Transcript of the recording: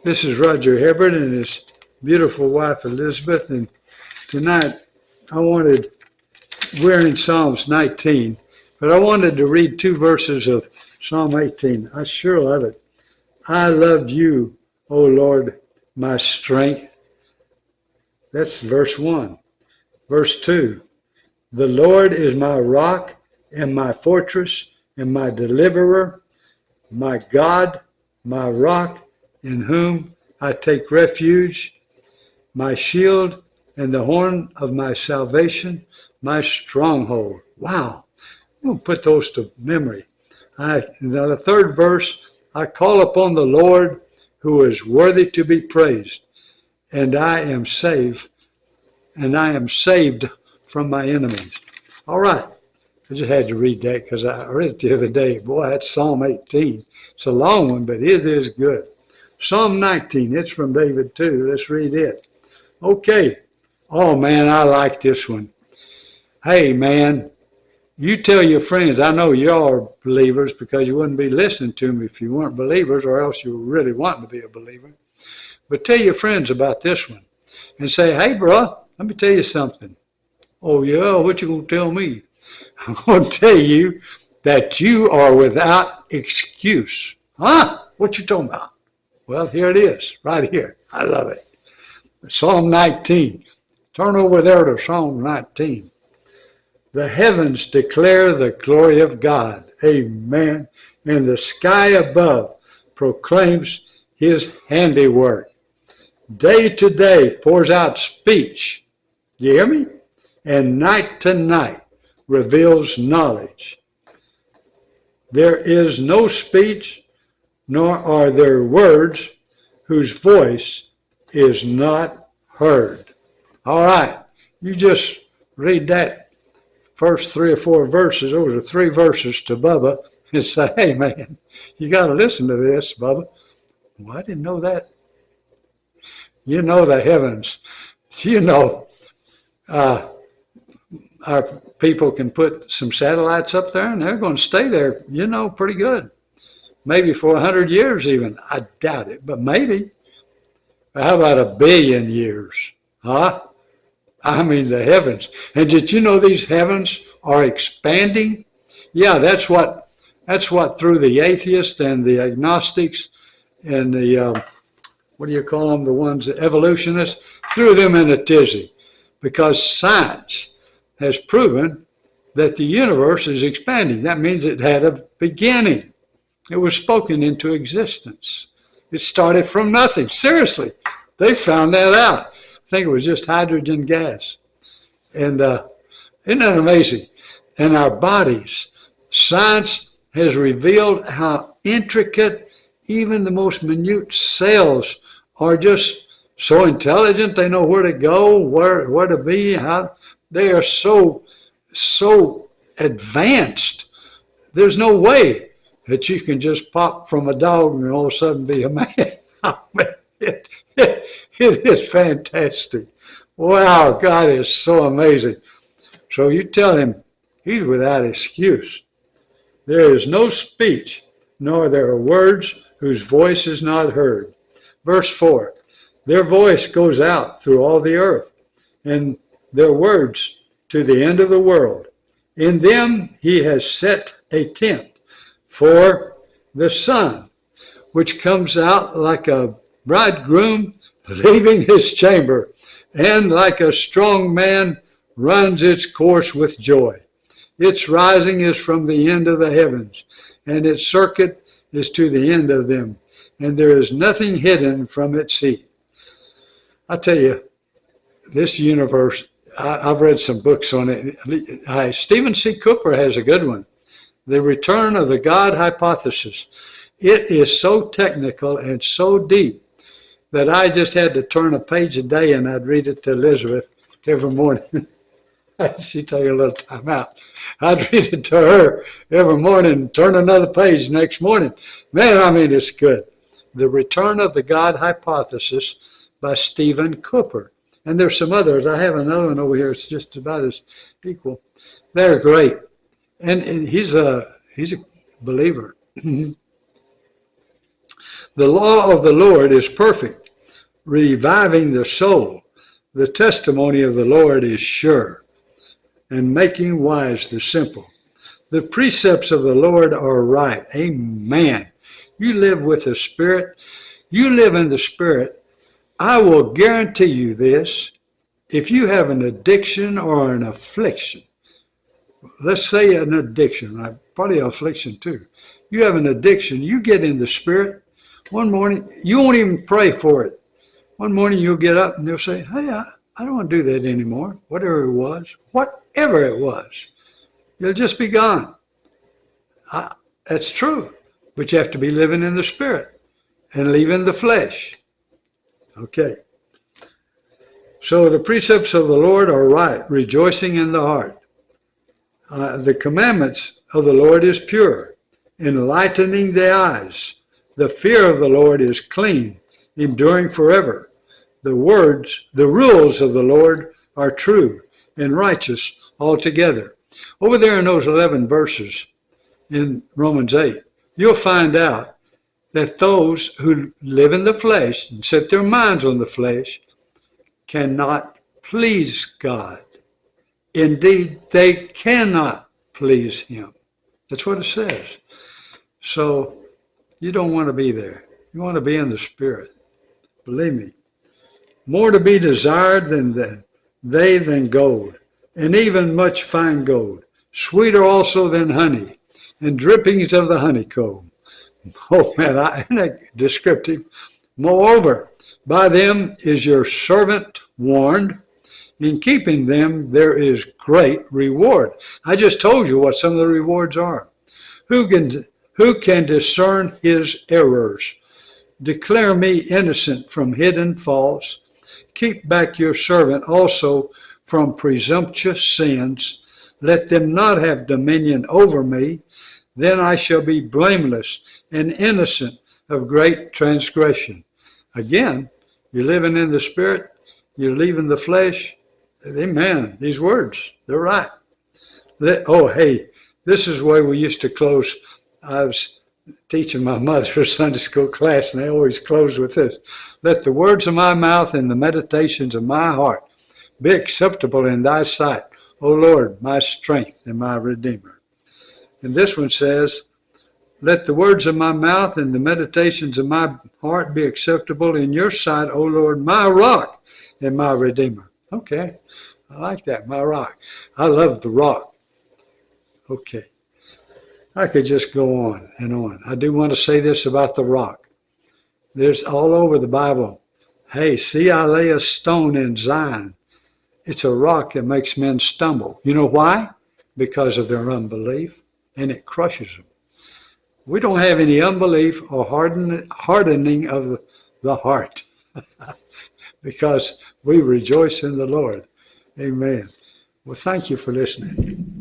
This is Roger Hebard and his beautiful wife Elizabeth, and tonight we're in Psalms 19, but I wanted to read two verses of Psalm 18. I sure love it. I love you, O Lord, my strength. That's verse 1. Verse 2, the Lord is my rock and my fortress and my deliverer, my God, my rock, in whom I take refuge, my shield and the horn of my salvation, my stronghold. Wow. I'm going to put those to memory. In the third verse, I call upon the Lord who is worthy to be praised, and I am saved from my enemies. All right. I just had to read that because I read it the other day. Boy, that's Psalm 18. It's a long one, but it is good. Psalm 19, it's from David too. Let's read it. Okay. Oh, man, I like this one. Hey, man, you tell your friends, I know you're believers because you wouldn't be listening to me if you weren't believers, or else you really want to be a believer. But tell your friends about this one and say, hey, bro, let me tell you something. Oh, yeah, what you going to tell me? I'm going to tell you that you are without excuse. Huh? What you talking about? Well, here it is, right here. I love it. Psalm 19. Turn over there to Psalm 19. The heavens declare the glory of God. Amen. And the sky above proclaims his handiwork. Day to day pours out speech. You hear me? And night to night reveals knowledge. There is no speech, nor are there words whose voice is not heard. All right, you just read that first 3 or 4 verses. Those are 3 verses to Bubba and say, hey, man, you got to listen to this, Bubba. Well, I didn't know that. You know the heavens. You know, our people can put some satellites up there and they're going to stay there, you know, pretty good. Maybe for 100 years even. I doubt it, but maybe. How about 1 billion years? Huh? I mean, the heavens. And did you know these heavens are expanding? Yeah, that's what through the atheists and the agnostics and the, what do you call them, the ones, the evolutionists, threw them in a tizzy. Because science has proven that the universe is expanding. That means it had a beginning. It was spoken into existence. It started from nothing. Seriously, they found that out. I think it was just hydrogen gas. And isn't that amazing? And our bodies, science has revealed how intricate even the most minute cells are. Just so intelligent. They know where to go, where to be, how they are so advanced. There's no way that you can just pop from a dog and all of a sudden be a man. It is fantastic. Wow, God is so amazing. So you tell him he's without excuse. There is no speech, nor there are words whose voice is not heard. Verse 4, their voice goes out through all the earth, and their words to the end of the world. In them he has set a tent for the sun, which comes out like a bridegroom leaving his chamber, and like a strong man runs its course with joy. Its rising is from the end of the heavens, and its circuit is to the end of them, and there is nothing hidden from its heat. I tell you, this universe, I've read some books on it. Stephen C. Cooper has a good one, The Return of the God Hypothesis. It is so technical and so deep that I just had to turn a page a day and I'd read it to Elizabeth every morning. She'd take a little time out. I'd read it to her every morning, turn another page next morning. Man, I mean, it's good. The Return of the God Hypothesis by Stephen Cooper. And there's some others. I have another one over here. It's just about as equal. They're great. And he's a believer. The law of the Lord is perfect, reviving the soul. The testimony of the Lord is sure, and making wise the simple. The precepts of the Lord are right. Amen. You live with the Spirit. You live in the Spirit. I will guarantee you this. If you have an addiction or an affliction, let's say an addiction, probably an affliction too. You have an addiction, you get in the Spirit. One morning, you won't even pray for it. One morning you'll get up and you'll say, hey, I don't want to do that anymore. Whatever it was, it'll just be gone. That's true, but you have to be living in the Spirit and leaving the flesh. Okay. So the precepts of the Lord are right, rejoicing in the heart. The commandments of the Lord is pure, enlightening the eyes. The fear of the Lord is clean, enduring forever. The rules of the Lord are true and righteous altogether. Over there in those 11 verses in Romans 8, you'll find out that those who live in the flesh and set their minds on the flesh cannot please God. Indeed, they cannot please him. That's what it says. So you don't want to be there. You want to be in the Spirit. Believe me. More to be desired than gold, and even much fine gold, sweeter also than honey, and drippings of the honeycomb. Oh man, isn't that descriptive? Moreover, by them is your servant warned. In keeping them, there is great reward. I just told you what some of the rewards are. Who can discern his errors? Declare me innocent from hidden faults. Keep back your servant also from presumptuous sins. Let them not have dominion over me. Then I shall be blameless and innocent of great transgression. Again, you're living in the Spirit. You're leaving the flesh. Amen. These words, they're right. Hey, this is the way we used to close. I was teaching my mother Sunday school class, and they always close with this. Let the words of my mouth and the meditations of my heart be acceptable in thy sight, O Lord, my strength and my Redeemer. And this one says, let the words of my mouth and the meditations of my heart be acceptable in your sight, O Lord, my rock and my Redeemer. Okay, I like that, my rock. I love the rock. Okay, I could just go on and on. I do want to say this about the rock. There's all over the Bible, hey, see, I lay a stone in Zion. It's a rock that makes men stumble. You know why? Because of their unbelief, and it crushes them. We don't have any unbelief or hardening of the heart because we rejoice in the Lord. Amen. Well, thank you for listening.